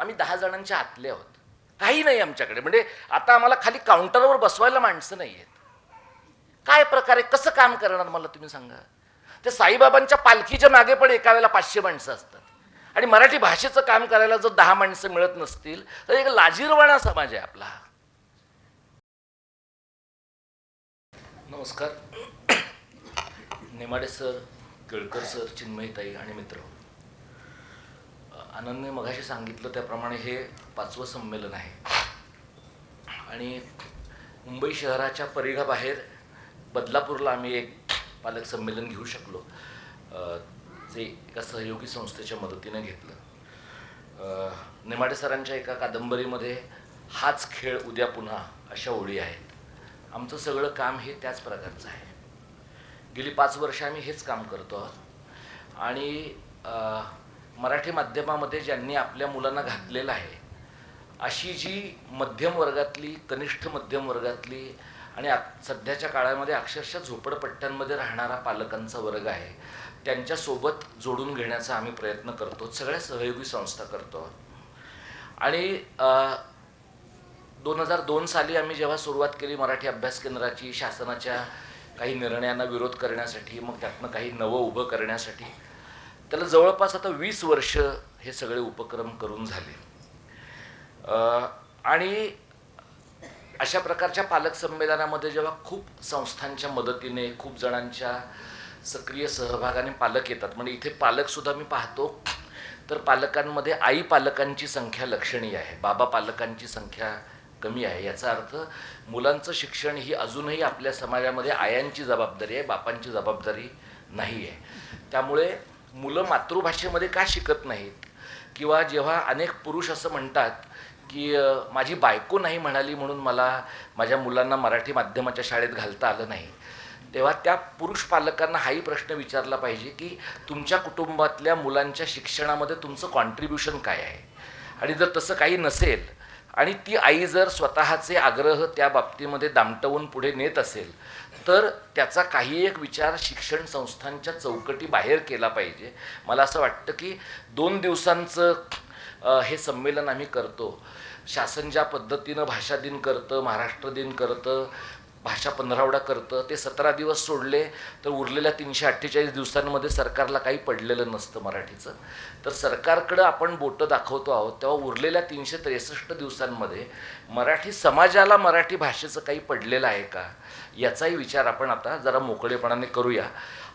आम्ही 10 जणांच्या आतले आहोत. काही नाही आमच्याकडे. म्हणजे आता आम्हाला खाली काउंटरवर बसवायला माणसं नाही आहेत. काय प्रकारे कसं काम करणार मला तुम्ही सांगा. ते साईबाबांच्या पालखीच्या मागे पण एका वेळेला 500 माणसं असतात आणि मराठी भाषेचं काम करायला जर 10 माणसं मिळत नसतील तर एक लाजिरवाणा समाज आहे आपला. नमस्कार. नेमाडे सर, केळकर सर, चिन्मयताई आणि मित्र, आनंदने मगाशी सांगितलं त्याप्रमाणे हे 5वं संमेलन आहे आणि मुंबई शहराच्या परिघाबाहेर बदलापूरला आम्ही एक पालक संमेलन घेऊ शकलो, जे एका सहयोगी संस्थेच्या मदतीने घेतलं. नेमाडे सरांच्या एका कादंबरीमध्ये हाच खेळ उद्या पुन्हा अशा ओळी आहेत. आमचं सगळं काम हे त्याच प्रकारचं आहे. गेली 5 वर्ष आम्ही हेच काम करतो आहोत आणि मराठी माध्यमामध्ये ज्यांनी आपल्या मुलांना घातलेलं आहे अशी जी मध्यम वर्गातली, कनिष्ठ मध्यम वर्गातली आणि सध्याच्या काळामध्ये अक्षरशः झोपडपट्ट्यांमध्ये राहणारा पालकांचा वर्ग आहे, त्यांच्यासोबत जोडून घेण्याचा आम्ही प्रयत्न करतो. सगळ्या सहयोगी संस्था करतो. आणि 2002 साली आम्ही जेव्हा सुरुवात केली मराठी अभ्यास केंद्राची, शासनाच्या काही निर्णयांना विरोध करण्यासाठी, मग त्यातनं काही नवं उभं करण्यासाठी, त्याला जवळपास आता 20 वर्ष हे सगळे उपक्रम करून झाले. आणि अशा प्रकारच्या पालक संमेलनामध्ये जेव्हा खूप संस्थांच्या मदतीने, खूप जणांच्या सक्रिय सहभागाने पालक येतात, म्हणजे इथे पालकसुद्धा मी पाहतो तर पालकांमध्ये आई पालकांची संख्या लक्षणीय आहे, बाबा पालकांची संख्या कमी आहे. याचा अर्थ मुलांचं शिक्षण ही अजूनही आपल्या समाजामध्ये आयांची जबाबदारी आहे, बापांची जबाबदारी नाही आहे. त्यामुळे मुलं मातृभाषेमध्ये का शिकत नाहीत, किंवा जेव्हा अनेक पुरुष असं म्हणतात की माझी बायको नाही म्हणाली म्हणून मला माझ्या मुलांना मराठी माध्यमाच्या शाळेत घालता आलं नाही, तेव्हा त्या पुरुष पालकांना हाही प्रश्न विचारला पाहिजे की तुमच्या कुटुंबातल्या मुलांच्या शिक्षणामध्ये तुमचं कॉन्ट्रीब्युशन काय आहे. आणि जर तसं काही नसेल आणि ती आई जर स्वतःचे आग्रह त्या बाबतीमध्ये दामटवून पुढे नेत असेल तर त्याचा काही एक विचार शिक्षण संस्थांच्या चौकटी बाहेर केला पाहिजे. मला असं वाटतं की 2 दिवसांचं हे संमेलन आम्ही करतो. शासन ज्या पद्धतीनं भाषा दिन करतं, महाराष्ट्र दिन करतं, भाषा पंधरवडा करतं, ते 17 दिवस सोडले तर उरलेल्या 348 दिवसांमध्ये सरकारला काही पडलेलं नसतं मराठीचं. तर सरकारकडं आपण बोटं दाखवतो आहोत, तेव्हा उरलेल्या 363 दिवसांमध्ये मराठी समाजाला मराठी भाषेचं काही पडलेलं आहे का, याचाही विचार आपण आता जरा मोकळेपणाने करूया.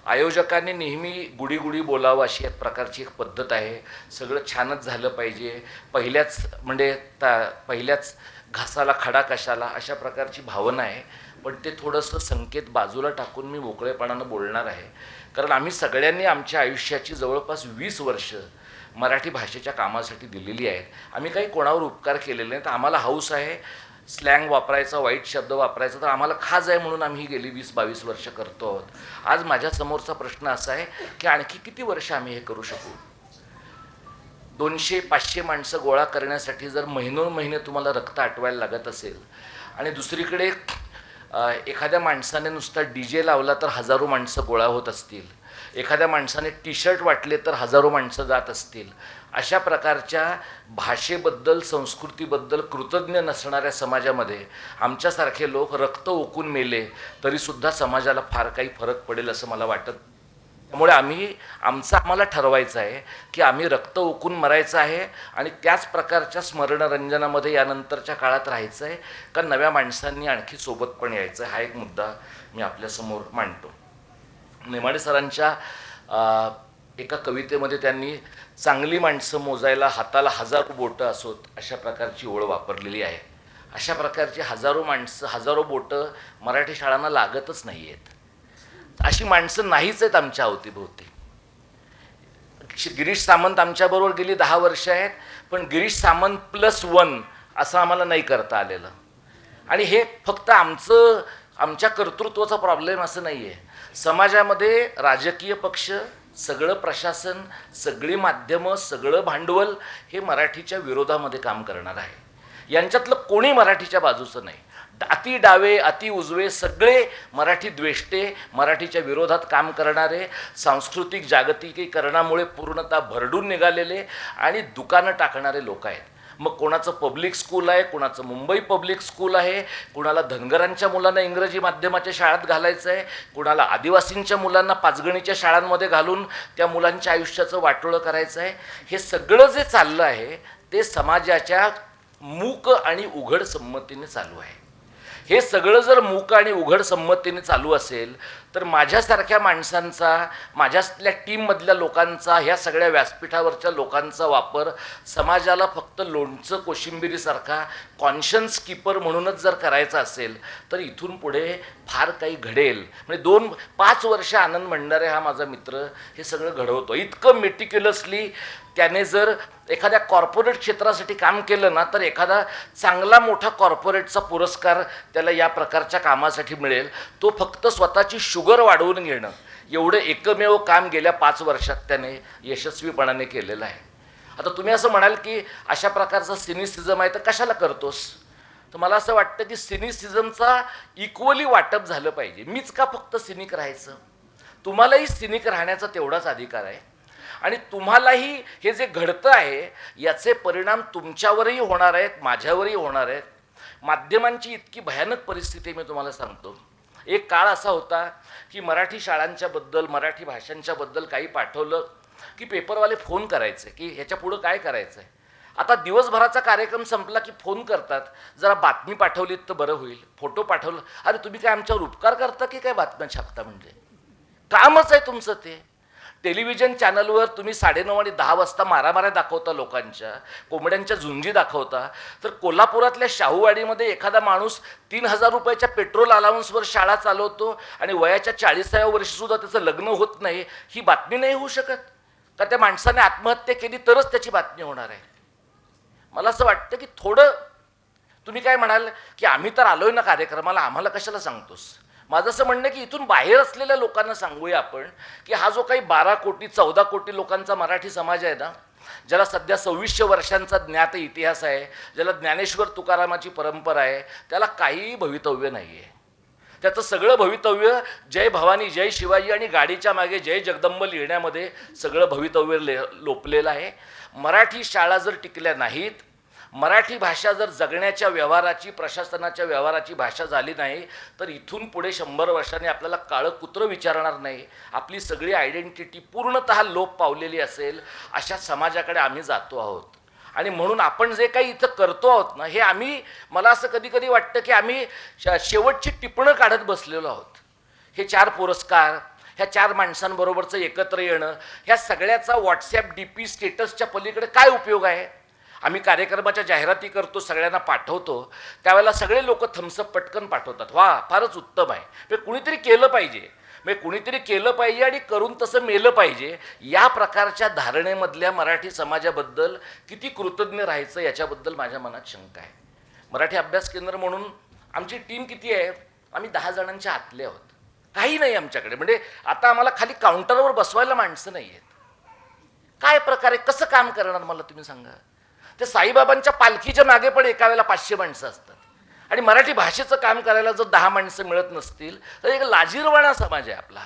आयोजकांनी नेहमी गुडी बोलावं अशी एक प्रकारची एक पद्धत आहे. सगळं छानच झालं पाहिजे, पहिल्याच घासाला खडा कशाला, अशा प्रकारची भावना आहे. पण ते थोडंसं संकेत बाजूला टाकून मी मोकळेपणानं बोलणार आहे. कारण आम्ही सगळ्यांनी आमच्या आयुष्याची जवळपास 20 वर्ष मराठी भाषेच्या कामासाठी दिलेली आहेत. आम्ही काही कोणावर उपकार केलेले नाहीत. आम्हाला हौस आहे स्लँग वापरायचा, वाईट शब्द वापरायचा, तर आम्हाला खाज आहे म्हणून आम्ही गेली 20-22 वर्ष करतो आहोत. आज माझ्यासमोरचा प्रश्न असा आहे की आणखी किती वर्ष आम्ही हे करू शकू. 200-500 माणसं गोळा करण्यासाठी जर महिनोन्महिने तुम्हाला रक्त आटवायला लागत असेल आणि दुसरीकडे एखाद्या माणसाने नुसता DJ लावला तर हजारो माणसं गोळा होत असतील, एखाद्या माणसाने T-शर्ट वाटले तर हजारो माणसं जात असतील, अशा प्रकारच्या भाषेबद्दल, संस्कृतीबद्दल कृतज्ञ नसणाऱ्या समाजामध्ये आमच्यासारखे लोक रक्त ओकून मेले तरीसुद्धा समाजाला फार काही फरक पडेल असं मला वाटत. त्यामुळे आम्हाला ठरवायचं आहे की आम्ही रक्त ओकून मरायचं आहे आणि त्याच प्रकारच्या स्मरणरंजनामध्ये यानंतरच्या काळात राहायचं आहे का नव्या माणसांनी आणखी सोबत पण यायचं आहे. हा एक मुद्दा मी आपल्यासमोर मांडतो. नेमाडे सरांच्या एका कवितेमध्ये त्यांनी चांगली माणसं मोजायला हाताला 1000 बोटं असोत अशा प्रकारची ओळ वापरलेली आहे. अशा प्रकारची हजारो माणसं, हजारो बोटं मराठी शाळांना लागतच नाही आहेत. अशी माणसं नाहीच आहेत आमच्या अवतीभोवती. गिरीश सामंत आमच्याबरोबर गेली 10 वर्ष आहेत, पण गिरीश सामंत +1 असं आम्हाला नाही करता आलेलं. आणि हे फक्त आमच्या कर्तृत्वाचा प्रॉब्लेम असं नाही आहे. समाजामध्ये राजकीय पक्ष, सगळं प्रशासन, सगळी माध्यमं, सगळं भांडवल हे मराठीच्या विरोधामध्ये काम करणार आहे. यांच्यातलं कोणी मराठीच्या बाजूचं नाही. अति डावे, अति उजवे सगळे मराठी द्वेष्टे, मराठीच्या विरोधात काम करणारे, सांस्कृतिक जागतिकीकरणामुळे पूर्णतः भरडून निघालेले आणि दुकानं टाकणारे लोक आहेत. मग कोणाचं पब्लिक स्कूल आहे, कोणाचं मुंबई पब्लिक स्कूल आहे, कुणाला धनगरांच्या मुलांना इंग्रजी माध्यमाच्या शाळेत घालायचं आहे, कुणाला आदिवासींच्या मुलांना पाचगणीच्या शाळांमध्ये घालून त्या मुलांच्या आयुष्याचं वाटोळं करायचं आहे. हे सगळं जे चाललं आहे ते समाजाच्या मूक आणि उघड संमतीने चालू आहे. हे सगळं जर मूक आणि उघड संमतीने चालू असेल तर माझ्यासारख्या माणसांचा, माझ्यातल्या टीममधल्या लोकांचा, ह्या सगळ्या व्यासपीठावरच्या लोकांचा वापर समाजाला फक्त लोणचं कोशिंबिरीसारखा कॉन्शन्स कीपर म्हणूनच जर करायचा असेल तर इथून पुढे फार काही घडेल. म्हणजे 5 वर्ष आनंद भंडारे हा माझा मित्र हे सगळं घडवतो. इतकं मेटिक्युलसली त्याने जर एखाद्या कॉर्पोरेट क्षेत्रासाठी काम केलं ना तर एखादा चांगला मोठा कॉर्पोरेटचा पुरस्कार त्याला या प्रकारच्या कामासाठी मिळेल. तो फक्त स्वतःची शुगर वाढवून घेणं एवढं एकमेव काम गेल्या 5 वर्षात त्याने यशस्वीपणाने केलेलं आहे. आता तुम्ही असं म्हणाल की अशा प्रकारचा सिनिसिझम आहे तर कशाला करतोस? तर मला असं वाटतं की सिनिसिझमचा इक्वली वाटप झालं पाहिजे. मीच का फक्त सिनिक राहायचं? तुम्हालाही सिनिक राहण्याचा तेवढाच अधिकार आहे आणि तुम्हालाही हे जे घडतं आहे याचे परिणाम तुमच्यावरही होणार आहेत, माझ्यावरही होणार आहेत. माध्यमांची इतकी भयानक परिस्थिती मी तुम्हाला सांगतो. एक काळ असा होता की मराठी शाळांच्याबद्दल, मराठी भाषांच्याबद्दल काही पाठवलं की पेपरवाले फोन करायचे की ह्याच्या पुढं काय करायचं आहे. आता दिवसभराचा कार्यक्रम संपला की फोन करतात, जरा बातमी पाठवलीत तर बरं होईल, फोटो पाठवलं. अरे तुम्ही काय आमच्यावर उपकार करता की काय बातम्या छापता? म्हणजे कामच आहे तुमचं ते. टेलिव्हिजन चॅनलवर तुम्ही 9:30 आणि 10 वाजता मारामाऱ्या दाखवता, लोकांच्या कोंबड्यांच्या झुंजी दाखवता, तर कोल्हापुरातल्या शाहूवाडीमध्ये एखादा माणूस 3,000 रुपयाच्या पेट्रोल अलाउन्सवर शाळा चालवतो आणि वयाच्या 40व्या वर्षीसुद्धा त्याचं लग्न होत नाही, ही बातमी नाही होऊ शकत का? त्या माणसाने आत्महत्या केली तरच त्याची बातमी होणार आहे. मला असं वाटतं की थोडं तुम्ही काय म्हणाल की आम्ही तर आलोय ना कार्यक्रमाला, आम्हाला कशाला सांगतोस? माझं असं म्हणणं की इथून बाहेर असलेल्या लोकांना सांगूया आपण की हा जो काही 12 कोटी 14 कोटी लोकांचा मराठी समाज आहे ना, ज्याला सध्या 2600 वर्षांचा ज्ञात इतिहास आहे, ज्याला ज्ञानेश्वर तुकारामाची परंपरा आहे, त्याला काहीही भवितव्य नाही आहे. त्याचं सगळं भवितव्य जय भवानी, जय शिवाजी आणि गाडीच्या मागे जय जगदंब लिहिण्यामध्ये सगळं भवितव्य लोपलेलं आहे. मराठी शाळा जर टिकल्या नाहीत, मराठी भाषा जर जगण्याच्या व्यवहाराची, प्रशासनाच्या व्यवहाराची भाषा झाली नाही तर इथून पुढे 100 वर्षांनी आपल्याला काळं कुत्रं विचारणार नाही. आपली सगळी आयडेंटिटी पूर्णतः लोप पावलेली असेल. अशा समाजाकडे आम्ही जातो आहोत. आणि म्हणून आपण जे काही इथं करतो आहोत ना, हे आम्ही, मला असं कधी कधी वाटतं की आम्ही शेवटची टिपणं काढत बसलेलो आहोत. हे 4 पुरस्कार, ह्या 4 माणसांबरोबरचं एकत्र येणं, ह्या सगळ्याचा व्हॉट्सॲप DP स्टेटसच्या पलीकडे काय उपयोग आहे? आम्ही कार्यक्रमाच्या जाहिराती करतो, सगळ्यांना पाठवतो, त्यावेळेला सगळे लोक थम्सअप पटकन पाठवतात. वा, फारच उत्तम आहे. म्हणजे कुणीतरी केलं पाहिजे, म्हणजे कुणीतरी केलं पाहिजे आणि करून तसं मेलं पाहिजे. या प्रकारच्या धारणेमधल्या मराठी समाजाबद्दल किती कृतज्ञ राहायचं याच्याबद्दल माझ्या मनात शंका आहे. मराठी अभ्यास केंद्र म्हणून आमची टीम किती आहे? आम्ही 10 जणांच्या आतले आहोत. काही नाही आमच्याकडे. म्हणजे आता आम्हाला खाली काउंटरवर बसवायला माणसं नाही आहेत. काय प्रकारे कसं काम करणार मला तुम्ही सांगा? ते साईबाबांच्या पालखीच्या मागे पण एका वेळेला 500 माणसं असतात आणि मराठी भाषेचं काम करायला जर 10 माणसं मिळत नसतील तर एक लाजिरवाणा समाज आहे आपला.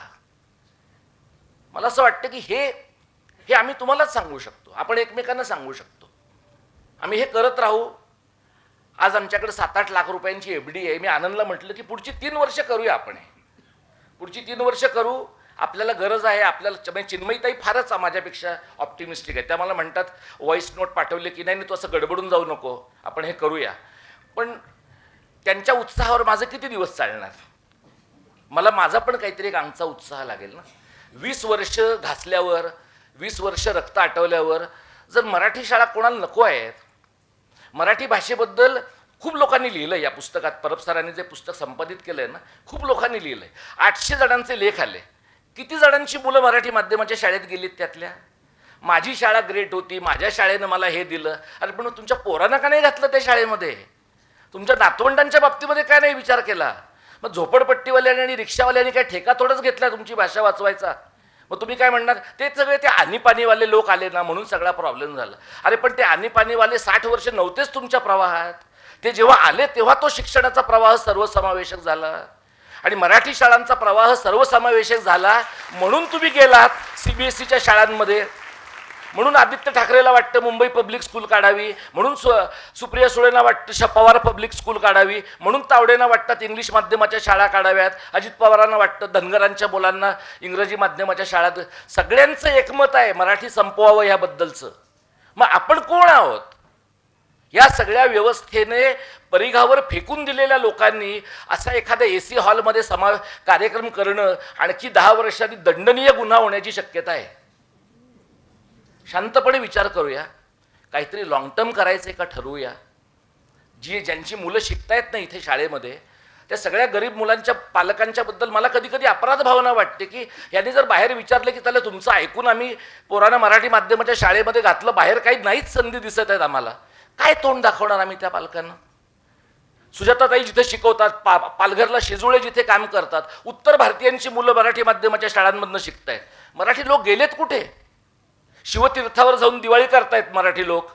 मला असं वाटतं की हे आम्ही तुम्हालाच सांगू शकतो, आपण एकमेकांना सांगू शकतो. आम्ही हे करत राहू. आज आमच्याकडे 7-8 लाख रुपयांची FD आहे. मी आनंदला म्हटलं की पुढची 3 वर्ष करूया आपण, पुढची 3 वर्ष करू. आपल्याला गरज आहे. आपल्याला चिन्मयीताई फारच माझ्यापेक्षा ऑप्टिमिस्टिक आहे. त्या मला म्हणतात व्हॉइस नोट पाठवले की नाही तू असं गडबडून जाऊ नको, आपण हे करूया. पण त्यांच्या उत्साहावर माझं किती दिवस चालणार? मला माझा पण काहीतरी एक अंगचा उत्साह लागेल ना. 20 वर्ष घासल्यावर, 20 वर्ष रक्त आटवल्यावर जर मराठी शाळा कोणाला नको आहेत, मराठी भाषेबद्दल खूप लोकांनी लिहिलं. या पुस्तकात परब सरांनी जे पुस्तक संपादित केलंय ना, खूप लोकांनी लिहिलंय. 800 जणांचे लेख आले. किती जणांची मुलं मराठी माध्यमाच्या शाळेत गेलीत? त्यातल्या माझी शाळा ग्रेट होती, माझ्या शाळेनं मला हे दिलं. अरे पण तुमच्या पोरांना का नाही घातलं त्या शाळेमध्ये? तुमच्या नातवंडांच्या बाबतीमध्ये काय नाही विचार केला? मग झोपडपट्टीवाल्यांनी आणि रिक्षावाल्यांनी काय ठेका थोडंच घेतला तुमची भाषा वाचवायचा? मग तुम्ही काय म्हणणार, ते सगळे ते आणीपाणीवाले लोक आले ना म्हणून सगळा प्रॉब्लेम झाला. अरे पण ते आणीपाणीवाले 60 वर्ष नव्हतेच तुमच्या प्रवाहात. ते जेव्हा आले तेव्हा तो शिक्षणाचा प्रवाह सर्वसमावेशक झाला आणि मराठी शाळांचा प्रवाह सर्वसमावेशक झाला. म्हणून तुम्ही गेलात CBSEच्या शाळांमध्ये. म्हणून आदित्य ठाकरेला वाटतं मुंबई पब्लिक स्कूल काढावी, म्हणून सुप्रिया सुळेंना वाटतं पवार पब्लिक स्कूल काढावी, म्हणून तावडेंना वाटतात इंग्लिश माध्यमाच्या शाळा काढाव्यात, अजित पवारांना वाटतं धनगरांच्या मुलांना इंग्रजी माध्यमाच्या शाळात. सगळ्यांचं एकमत आहे मराठी संपवावं ह्याबद्दलचं. मग आपण कोण आहोत? या सगळ्या व्यवस्थेने परिघावर फेकून दिलेल्या लोकांनी असा एखाद्या AC हॉलमध्ये कार्यक्रम करणं आणखी 10 वर्षांनी दंडनीय गुन्हा होण्याची शक्यता आहे. शांतपणे विचार करूया, काहीतरी लॉंग टर्म करायचं का ठरवूया. ज्यांची मुलं शिकतायत ना इथे शाळेमध्ये, त्या सगळ्या गरीब मुलांच्या पालकांच्या बद्दल मला कधी कधी अपराध भावना वाटते की यांनी जर बाहेर विचारलं की त्याला तुमचं ऐकून आम्ही पोरांना मराठी माध्यमाच्या शाळेमध्ये घातलं, बाहेर काही नाहीच संधी दिसत आहेत आम्हाला, काय तोंड दाखवणार आम्ही त्या पालकांना. सुजाताताई जिथे शिकवतात, पालघरला शेजुळे जिथे काम करतात, उत्तर भारतीयांची मुलं मराठी माध्यमाच्या शाळांमधनं शिकतायत. मराठी लोक गेलेत कुठे? शिवतीर्थावर जाऊन दिवाळी करतायत मराठी लोक,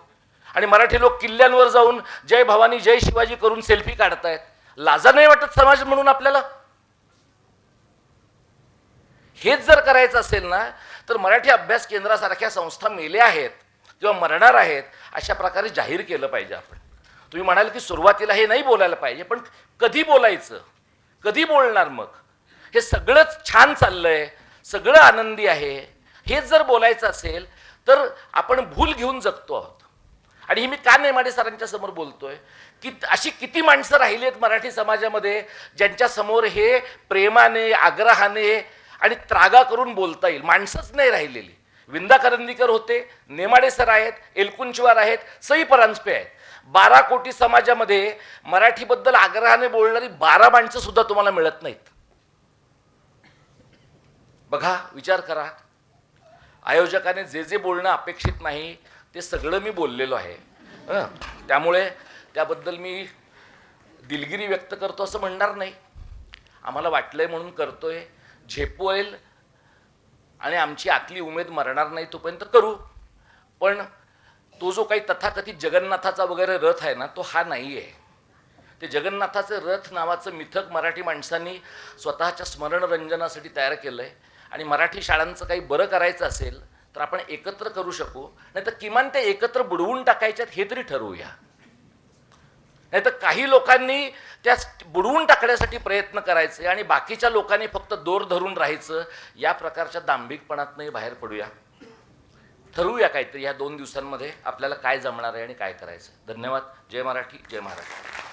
आणि मराठी लोक किल्ल्यांवर जाऊन जय भवानी जय शिवाजी करून सेल्फी काढतायत. लाजा नाही वाटत समाज म्हणून आपल्याला? हेच जर करायचं असेल ना तर मराठी अभ्यास केंद्रासारख्या संस्था मेल्या आहेत किंवा मरणार आहेत अशा प्रकारे जाहीर केलं पाहिजे. आपण तुम्ही म्हणाल की सुरुवातीला हे नाही बोलायला पाहिजे, पण कधी बोलायचं, कधी बोलणार? मग हे सगळंच छान चाललंय, सगळं आनंदी आहे, हेच जर बोलायचं असेल तर आपण भूल घेऊन जगतो आहोत. आणि ही मी का नेमाडे सरांच्या समोर बोलतोय की अशी किती माणसं राहिली आहेत मराठी समाजामध्ये ज्यांच्या समोर हे प्रेमाने, आग्रहाने आणि त्रागा करून बोलता येईल. माणसंच नाही राहिलेली. विंदा करंदीकर होते, नेमाडे सर आहेत, एलकुंचवार आहेत, सई परांजपे आहेत. 12 कोटी समाजामध्ये मराठीबद्दल आग्रहाने बोलणारी 12 माणसं सुद्धा तुम्हाला मिळत नाहीत. बघा, विचार करा. आयोजकाने जे जे बोलणं अपेक्षित नाही ते सगळं मी बोललेलो आहे. त्यामुळे त्याबद्दल मी दिलगिरी व्यक्त करतो असं म्हणणार नाही. आम्हाला वाटलंय म्हणून करतोय, झेपवेल आणि आमची आतली उमेद मरणार नाही तोपर्यंत करू. पण तो जो काही तथाकथित जगन्नाथाचा वगैरे रथ आहे ना, तो हा नाही आहे. ते जगन्नाथाचे रथ नावाचं मिथक मराठी माणसांनी स्वतःच्या स्मरणरंजनासाठी तयार केलं आहे. आणि मराठी शाळांचं काही बरं करायचं असेल तर आपण एकत्र करू शकू, नाही तर किमान ते एकत्र बुडवून टाकायच्यात हे तरी ठरवूया. नाही तर काही लोकांनी त्या बुडवून टाकण्यासाठी प्रयत्न करायचे आणि बाकीच्या लोकांनी फक्त दोर धरून राहायचं, या प्रकारच्या दांभिकपणातनंही बाहेर पडूया. ठरवूया काहीतरी या 2 दिवसांमध्ये आपल्याला काय जमणार आहे आणि काय करायचं. धन्यवाद. जय मराठी, जय महाराष्ट्र.